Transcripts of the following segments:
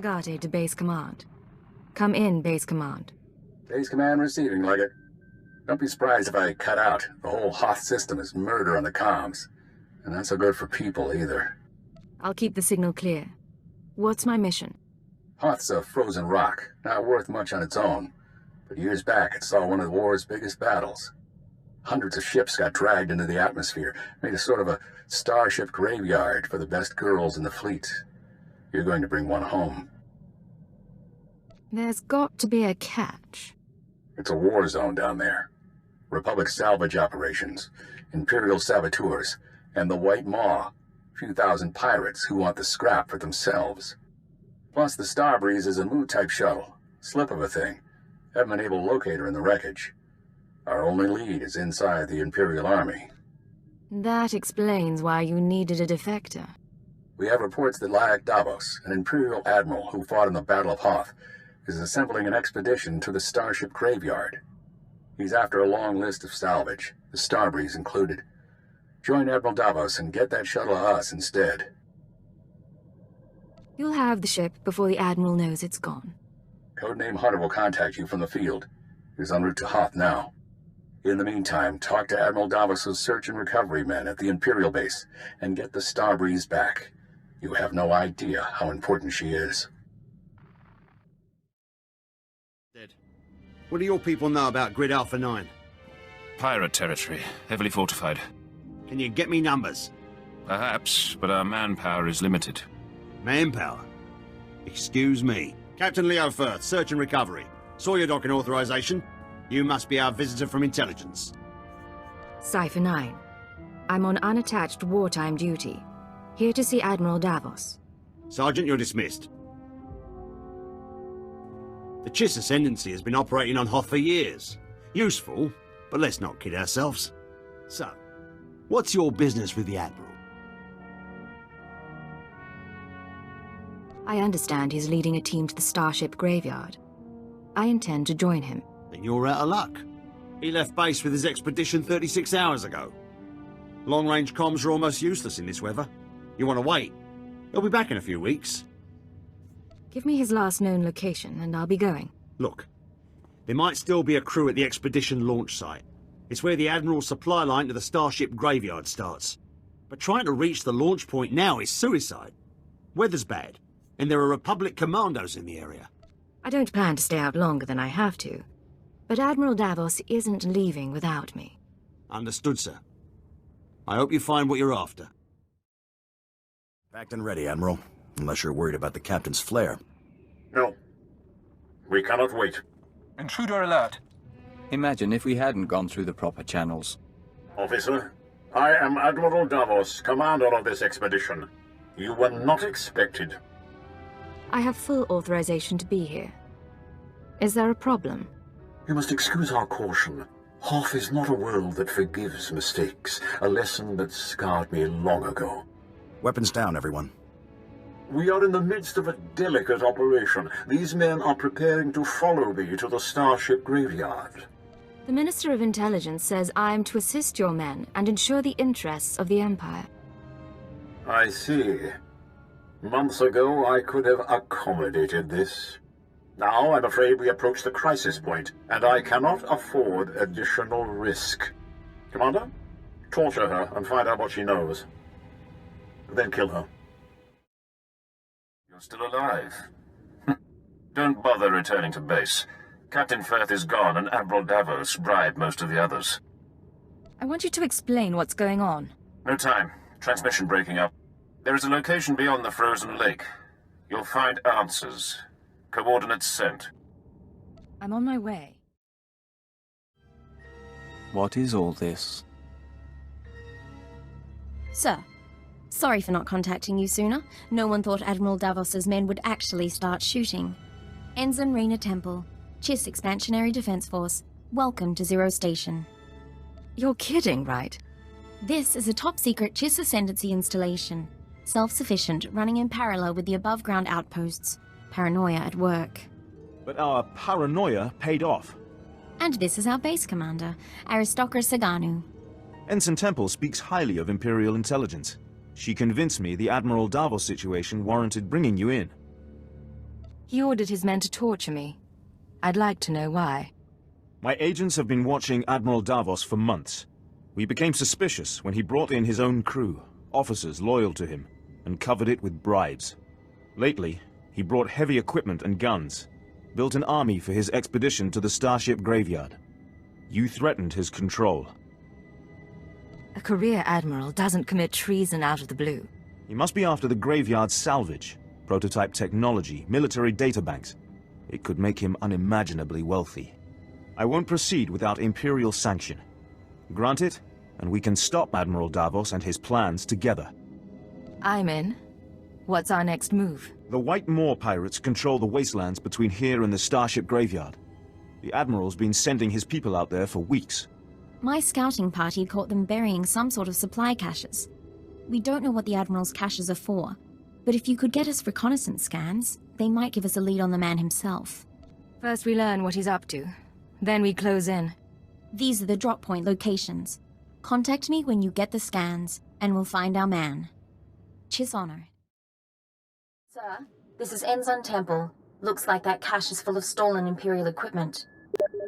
Navigate to Base Command. Come in, Base Command. Base Command receiving, Leggett. Don't be surprised if I cut out. The whole Hoth system is murder on the comms. And not so good for people, either. I'll keep the signal clear. What's my mission? Hoth's a frozen rock, not worth much on its own. But years back, it saw one of the war's biggest battles. Hundreds of ships got dragged into the atmosphere, made a sort of a starship graveyard for the best girls in the fleet. You're going to bring one home. There's got to be a catch. It's a war zone down there. Republic salvage operations, Imperial saboteurs, and the White Maw, a few thousand pirates who want the scrap for themselves. Plus the Starbreeze is a Mu-type shuttle, slip of a thing. Haven't been able to locate her in the wreckage. Our only lead is inside the Imperial Army. That explains why you needed a defector. We have reports that Lyak Davos, an Imperial admiral who fought in the Battle of Hoth, is assembling an expedition to the Starship Graveyard. He's after a long list of salvage, the Starbreeze included. Join Admiral Davos and get that shuttle to us instead. You'll have the ship before the Admiral knows it's gone. Codename Hunter will contact you from the field. He's en route to Hoth now. In the meantime, talk to Admiral Davos' search and recovery men at the Imperial base and get the Starbreeze back. You have no idea how important she is. Dead. What do your people know about Grid Alpha 9? Pirate territory, heavily fortified. Can you get me numbers? Perhaps, but our manpower is limited. Manpower? Excuse me. Captain Leo Firth, search and recovery. Saw your docking authorization. You must be our visitor from intelligence. Cypher 9. I'm on unattached wartime duty. Here to see Admiral Davos. Sergeant, you're dismissed. The Chiss Ascendancy has been operating on Hoth for years. Useful, but let's not kid ourselves. So, what's your business with the Admiral? I understand he's leading a team to the Starship Graveyard. I intend to join him. Then you're out of luck. He left base with his expedition 36 hours ago. Long-range comms are almost useless in this weather. You want to wait? He'll be back in a few weeks. Give me his last known location, and I'll be going. Look, there might still be a crew at the expedition launch site. It's where the Admiral's supply line to the Starship Graveyard starts. But trying to reach the launch point now is suicide. Weather's bad, and there are Republic commandos in the area. I don't plan to stay out longer than I have to. But Admiral Davos isn't leaving without me. Understood, sir. I hope you find what you're after. Packed and ready, Admiral. Unless you're worried about the Captain's flare. No. We cannot wait. Intruder alert. Imagine if we hadn't gone through the proper channels. Officer, I am Admiral Davos, commander of this expedition. You were not expected. I have full authorization to be here. Is there a problem? You must excuse our caution. Hoth is not a world that forgives mistakes, a lesson that scarred me long ago. Weapons down, everyone. We are in the midst of a delicate operation. These men are preparing to follow me to the Starship Graveyard. The Minister of Intelligence says I am to assist your men and ensure the interests of the Empire. I see. Months ago, I could have accommodated this. Now, I'm afraid we approach the crisis point, and I cannot afford additional risk. Commander, torture her and find out what she knows. Then kill her. You're still alive. Don't bother returning to base. Captain Firth is gone, and Admiral Davos bribed most of the others. I want you to explain what's going on. No time. Transmission breaking up. There is a location beyond the frozen lake. You'll find answers. Coordinates sent. I'm on my way. What is all this? Sir, sorry for not contacting you sooner. No one thought Admiral Davos's men would actually start shooting. Ensign Rena Temple, Chiss Expansionary Defense Force. Welcome to Zero Station. You're kidding, right? This is a top-secret Chiss Ascendancy installation. Self-sufficient, running in parallel with the above-ground outposts. Paranoia at work. But our paranoia paid off. And this is our base commander, Aristocra Saganu. Ensign Temple speaks highly of Imperial intelligence. She convinced me the Admiral Davos situation warranted bringing you in. He ordered his men to torture me. I'd like to know why. My agents have been watching Admiral Davos for months. We became suspicious when he brought in his own crew, officers loyal to him, and covered it with bribes. Lately, he brought heavy equipment and guns, built an army for his expedition to the Starship Graveyard. You threatened his control. A career admiral doesn't commit treason out of the blue. He must be after the Graveyard's salvage, prototype technology, military databanks. It could make him unimaginably wealthy. I won't proceed without Imperial sanction. Grant it, and we can stop Admiral Davos and his plans together. I'm in. What's our next move? The White Moor pirates control the wastelands between here and the Starship Graveyard. The Admiral's been sending his people out there for weeks. My scouting party caught them burying some sort of supply caches. We don't know what the Admiral's caches are for, but if you could get us reconnaissance scans, they might give us a lead on the man himself. First we learn what he's up to. Then we close in. These are the drop point locations. Contact me when you get the scans, and we'll find our man. Chiss honor. Sir, this is Ensign Temple. Looks like that cache is full of stolen Imperial equipment.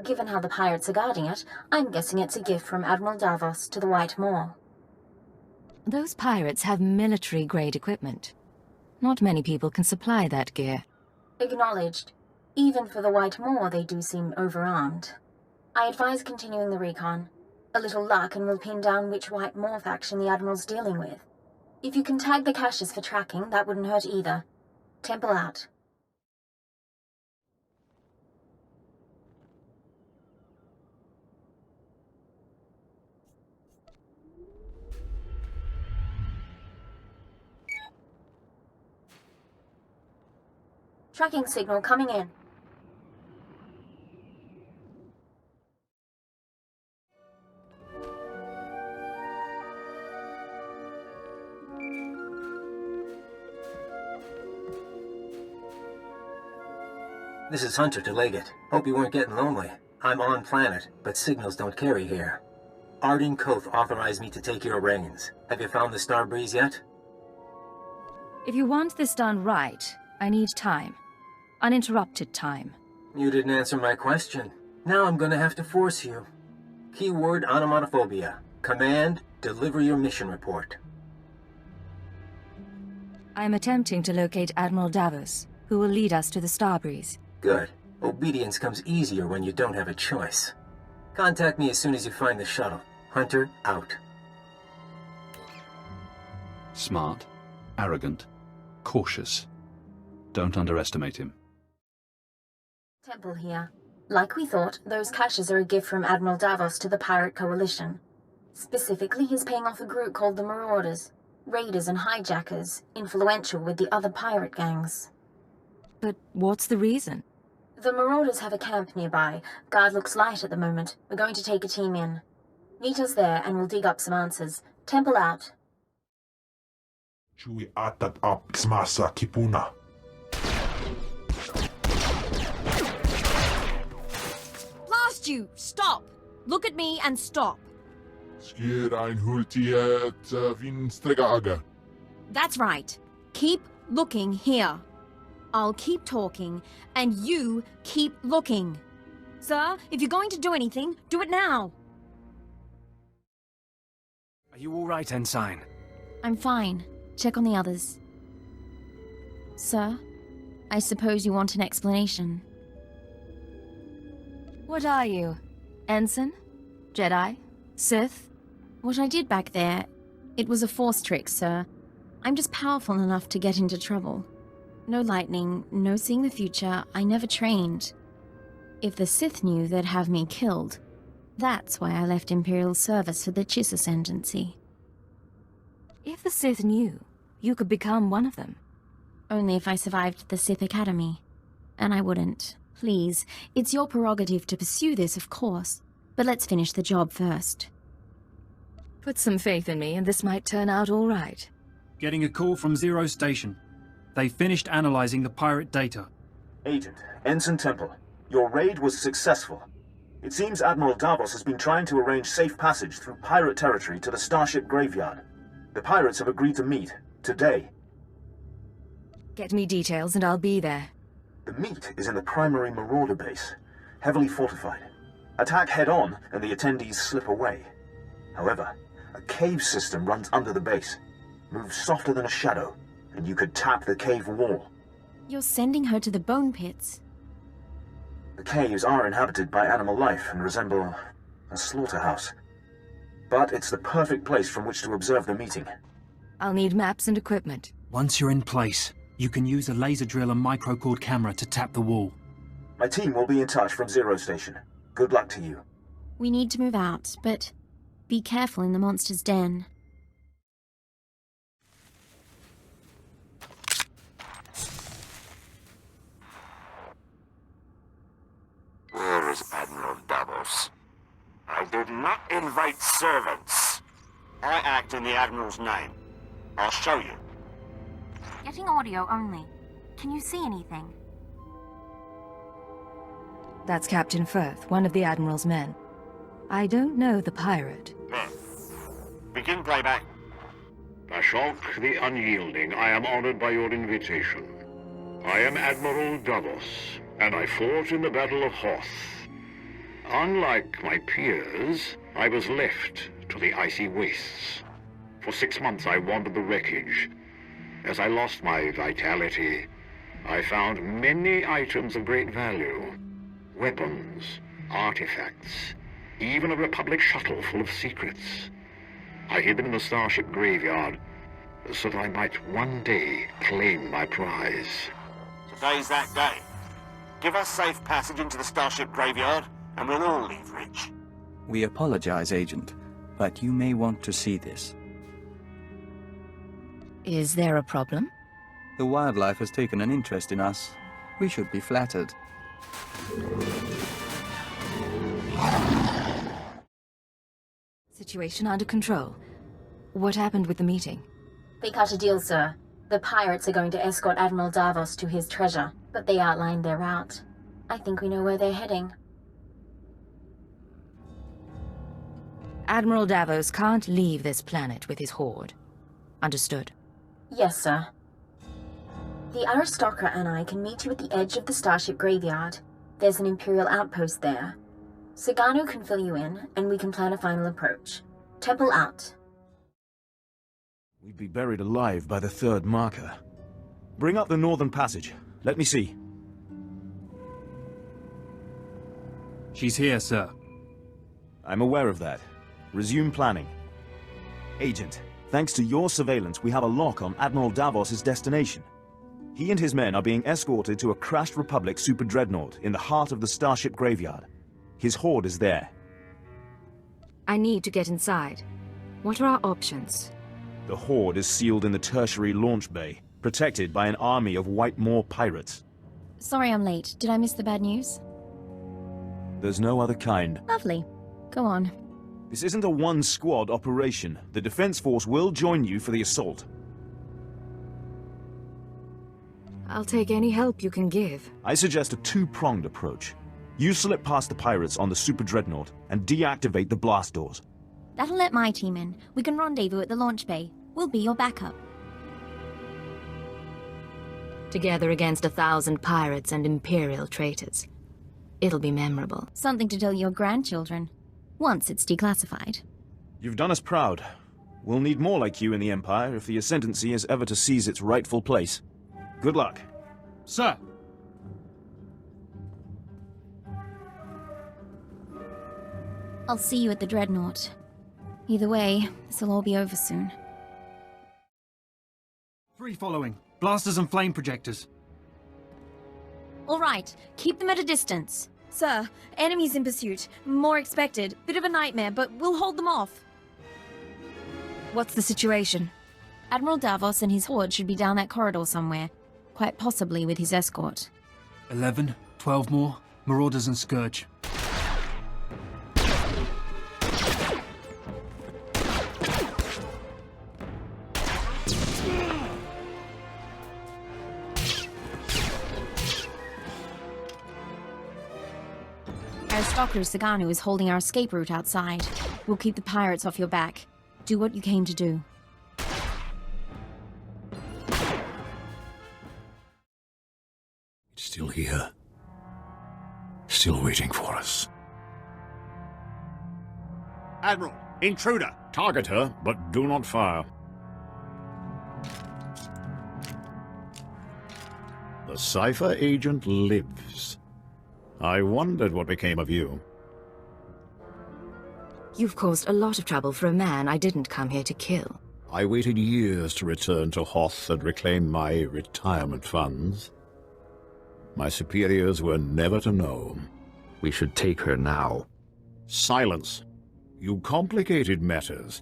Given how the pirates are guarding it, I'm guessing it's a gift from Admiral Davos to the White Moor. Those pirates have military-grade equipment. Not many people can supply that gear. Acknowledged. Even for the White Moor, they do seem overarmed. I advise continuing the recon. A little luck and we'll pin down which White Moor faction the Admiral's dealing with. If you can tag the caches for tracking, that wouldn't hurt either. Temple out. Tracking signal coming in. This is Hunter to Leggett. Hope you weren't getting lonely. I'm on planet, but signals don't carry here. Arden Hoth authorized me to take your reins. Have you found the Starbreeze yet? If you want this done right, I need time. Uninterrupted time. You didn't answer my question. Now I'm gonna have to force you. Keyword onomatophobia. Command, deliver your mission report. I am attempting to locate Admiral Davos, who will lead us to the Starbreeze. Good. Obedience comes easier when you don't have a choice. Contact me as soon as you find the shuttle. Hunter, out. Smart, arrogant, cautious. Don't underestimate him. Temple here. Like we thought, those caches are a gift from Admiral Davos to the Pirate Coalition. Specifically, he's paying off a group called the Marauders. Raiders and hijackers, influential with the other pirate gangs. But what's the reason? The Marauders have a camp nearby. Guard looks light at the moment. We're going to take a team in. Meet us there and we'll dig up some answers. Temple out. Chui atat up smasa kipuna. Blast you! Stop! Look at me and stop. Skier ein hultiet vinstregaga. That's right. Keep looking here. I'll keep talking, and you keep looking. Sir, if you're going to do anything, do it now. Are you all right, Ensign? I'm fine. Check on the others. Sir, I suppose you want an explanation. What are you? Ensign? Jedi? Sith? What I did back there, it was a force trick, sir. I'm just powerful enough to get into trouble. No lightning, no seeing the future, I never trained. If the Sith knew, they'd have me killed. That's why I left Imperial service for the Chiss Ascendancy. If the Sith knew, you could become one of them. Only if I survived the Sith Academy. And I wouldn't. Please, it's your prerogative to pursue this, of course. But let's finish the job first. Put some faith in me and this might turn out all right. Getting a call from Zero Station. They finished analyzing the pirate data. Agent, Ensign Temple, your raid was successful. It seems Admiral Davos has been trying to arrange safe passage through pirate territory to the Starship Graveyard. The pirates have agreed to meet, today. Get me details and I'll be there. The meet is in the primary marauder base, heavily fortified. Attack head-on, and the attendees slip away. However, a cave system runs under the base. Moves softer than a shadow, and you could tap the cave wall. You're sending her to the bone pits. The caves are inhabited by animal life and resemble a slaughterhouse. But it's the perfect place from which to observe the meeting. I'll need maps and equipment. Once you're in place, you can use a laser drill and microcord camera to tap the wall. My team will be in touch from Zero Station. Good luck to you. We need to move out, but be careful in the monster's den. Where is Admiral Davos? I did not invite servants. I act in the Admiral's name. I'll show you. Getting audio only. Can you see anything? That's Captain Firth, one of the Admiral's men. I don't know the pirate. Begin playback. Ashok the Unyielding, I am honored by your invitation. I am Admiral Davos, and I fought in the Battle of Hoth. Unlike my peers, I was left to the icy wastes. For 6 months I wandered the wreckage. As I lost my vitality, I found many items of great value. Weapons, artifacts, even a Republic shuttle full of secrets. I hid them in the starship graveyard, so that I might one day claim my prize. Today's that day. Give us safe passage into the starship graveyard, and we'll all leave rich. We apologize, Agent, but you may want to see this. Is there a problem? The wildlife has taken an interest in us. We should be flattered. Situation under control. What happened with the meeting? They cut a deal, sir. The pirates are going to escort Admiral Davos to his treasure, but they outlined their route. I think we know where they're heading. Admiral Davos can't leave this planet with his horde. Understood. Yes, sir. The aristocrat and I can meet you at the edge of the starship graveyard. There's an Imperial outpost there. Sagano can fill you in, and we can plan a final approach. Temple out. We'd be buried alive by the third marker. Bring up the northern passage. Let me see. She's here, sir. I'm aware of that. Resume planning. Agent, thanks to your surveillance, we have a lock on Admiral Davos' destination. He and his men are being escorted to a crashed Republic super dreadnought in the heart of the starship graveyard. His horde is there. I need to get inside. What are our options? The horde is sealed in the tertiary launch bay, protected by an army of White Moor pirates. Sorry I'm late. Did I miss the bad news? There's no other kind. Lovely. Go on. This isn't a one-squad operation. The Defense Force will join you for the assault. I'll take any help you can give. I suggest a two-pronged approach. You slip past the pirates on the super dreadnought and deactivate the blast doors. That'll let my team in. We can rendezvous at the launch bay. We'll be your backup. Together against 1,000 pirates and Imperial traitors. It'll be memorable. Something to tell your grandchildren. Once it's declassified. You've done us proud. We'll need more like you in the Empire if the Ascendancy is ever to seize its rightful place. Good luck. Sir! I'll see you at the Dreadnought. Either way, this'll all be over soon. 3 following. Blasters and flame projectors. All right, keep them at a distance. Sir, enemies in pursuit. More expected. Bit of a nightmare, but we'll hold them off. What's the situation? Admiral Davos and his horde should be down that corridor somewhere. Quite possibly with his escort. 11, 12 more. Marauders and Scourge. Aristocrat Sagano is holding our escape route outside. We'll keep the pirates off your back. Do what you came to do. It's still here. still waiting for us. Admiral, intruder! Target her, but do not fire. The Cypher agent lives. I wondered what became of you. You've caused a lot of trouble for a man I didn't come here to kill. I waited years to return to Hoth and reclaim my retirement funds. My superiors were never to know. We should take her now. Silence. You complicated matters.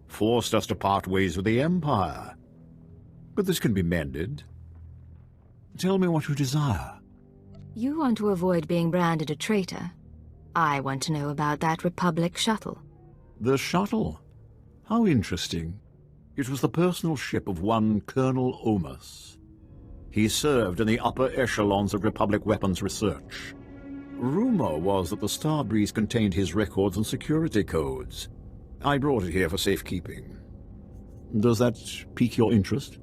Forced us to part ways with the Empire. But this can be mended. Tell me what you desire. You want to avoid being branded a traitor. I want to know about that Republic shuttle. The shuttle? How interesting. It was the personal ship of one Colonel Omus. He served in the upper echelons of Republic weapons research. Rumor was that the Starbreeze contained his records and security codes. I brought it here for safekeeping. Does that pique your interest?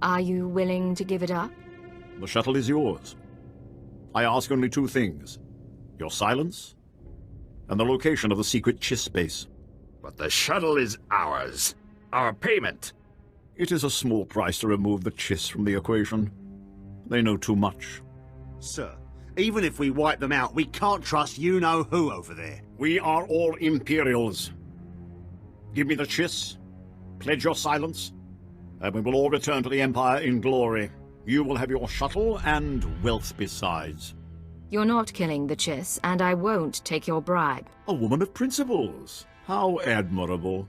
Are you willing to give it up? The shuttle is yours. I ask only two things. Your silence, and the location of the secret Chiss base. But the shuttle is ours. Our payment. It is a small price to remove the Chiss from the equation. They know too much. Sir, even if we wipe them out, we can't trust you-know-who over there. We are all Imperials. Give me the Chiss, pledge your silence, and we will all return to the Empire in glory. You will have your shuttle and wealth besides. You're not killing the Chiss, and I won't take your bribe. A woman of principles. How admirable.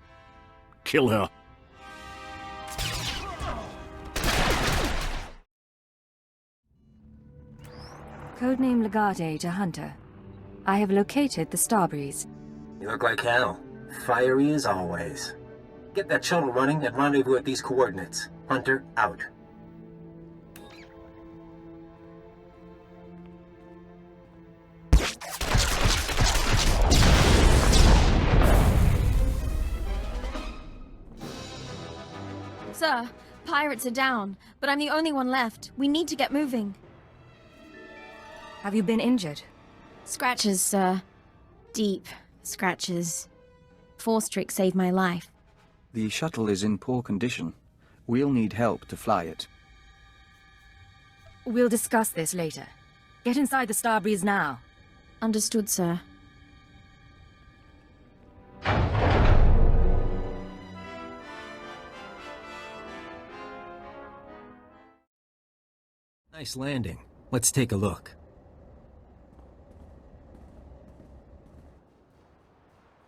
Kill her. Codename Legate to Hunter. I have located the Starbreeze. You look like hell. Fiery as always. Get that shuttle running and rendezvous at these coordinates. Hunter, out. Sir, pirates are down, but I'm the only one left. We need to get moving. Have you been injured? Scratches, sir. Deep scratches. Force trick saved my life. The shuttle is in poor condition. We'll need help to fly it. We'll discuss this later. Get inside the Starbreeze now. Understood, sir. Nice landing. Let's take a look.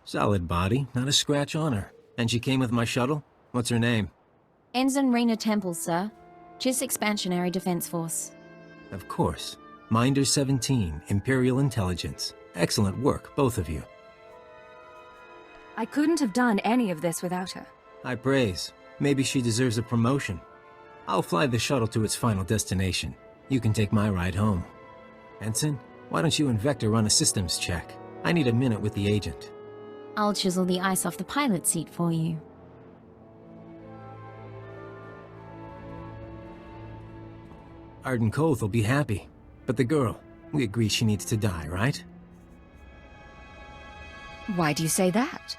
Solid body, not a scratch on her. And she came with my shuttle? What's her name? Ensign Rena Temple, sir. Chiss Expansionary Defense Force. Of course. Minder 17, Imperial Intelligence. Excellent work, both of you. I couldn't have done any of this without her. High praise. Maybe she deserves a promotion. I'll fly the shuttle to its final destination. You can take my ride home. Ensign, why don't you and Vector run a systems check? I need a minute with the agent. I'll chisel the ice off the pilot seat for you. Arden Koth will be happy. But the girl, we agree she needs to die, right? Why do you say that?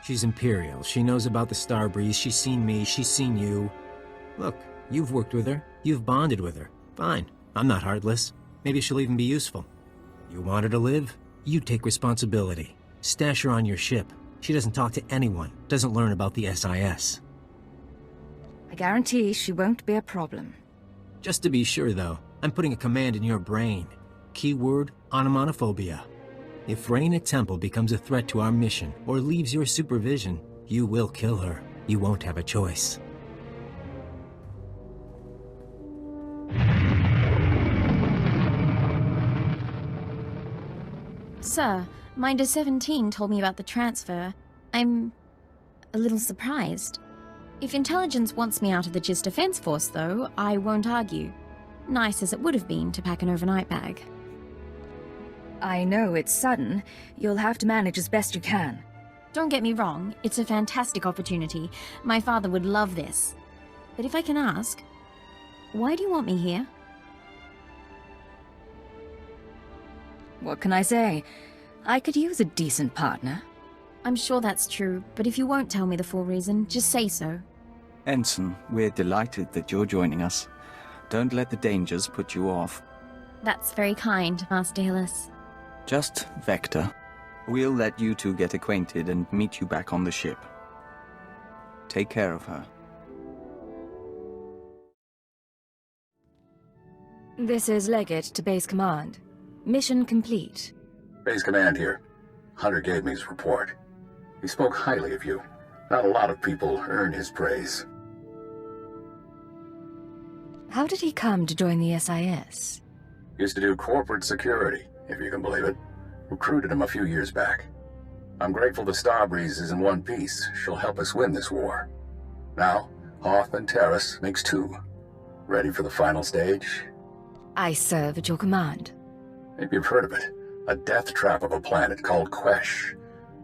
She's Imperial. She knows about the Starbreeze. She's seen me. She's seen you. Look, you've worked with her. You've bonded with her. Fine. I'm not heartless. Maybe she'll even be useful. You want her to live? You take responsibility. Stash her on your ship. She doesn't talk to anyone. Doesn't learn about the SIS. I guarantee she won't be a problem. Just to be sure, though, I'm putting a command in your brain. Keyword, onomatophobia. If Rena Temple becomes a threat to our mission or leaves your supervision, you will kill her. You won't have a choice. Sir, Minder 17 told me about the transfer. I'm a little surprised. If intelligence wants me out of the Chiss Defense Force, though, I won't argue. Nice as it would have been to pack an overnight bag. I know it's sudden. You'll have to manage as best you can. Don't get me wrong, it's a fantastic opportunity. My father would love this. But if I can ask, why do you want me here? What can I say? I could use a decent partner. I'm sure that's true, but if you won't tell me the full reason, just say so. Ensign, we're delighted that you're joining us. Don't let the dangers put you off. That's very kind, Master Hillis. Just Vector. We'll let you two get acquainted and meet you back on the ship. Take care of her. This is Leggett to Base Command. Mission complete. Base Command here. Hunter gave me his report. He spoke highly of you. Not a lot of people earn his praise. How did he come to join the SIS? Used to do corporate security, if you can believe it. Recruited him a few years back. I'm grateful the Starbreeze is in one piece. She'll help us win this war. Now, Hoth and Terrace makes two. Ready for the final stage? I serve at your command. Maybe you've heard of it. A death trap of a planet called Quesh.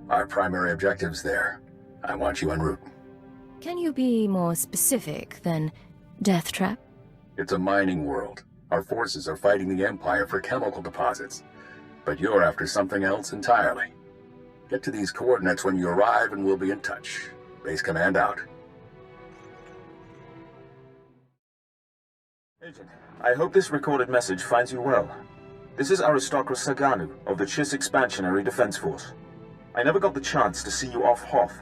Our primary objective's there. I want you en route. Can you be more specific than death trap? It's a mining world. Our forces are fighting the Empire for chemical deposits. But you're after something else entirely. Get to these coordinates when you arrive and we'll be in touch. Base Command out. Agent, I hope this recorded message finds you well. This is Aristocrat Saganu of the Chiss Expansionary Defense Force. I never got the chance to see you off Hoth.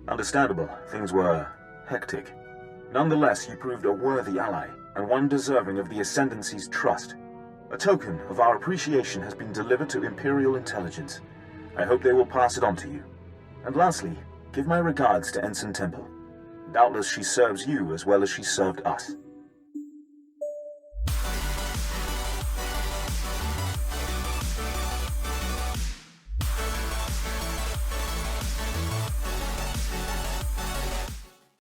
Understandable, things were hectic. Nonetheless, you proved a worthy ally, and one deserving of the Ascendancy's trust. A token of our appreciation has been delivered to Imperial intelligence. I hope they will pass it on to you. And lastly, give my regards to Ensign Temple. Doubtless she serves you as well as she served us.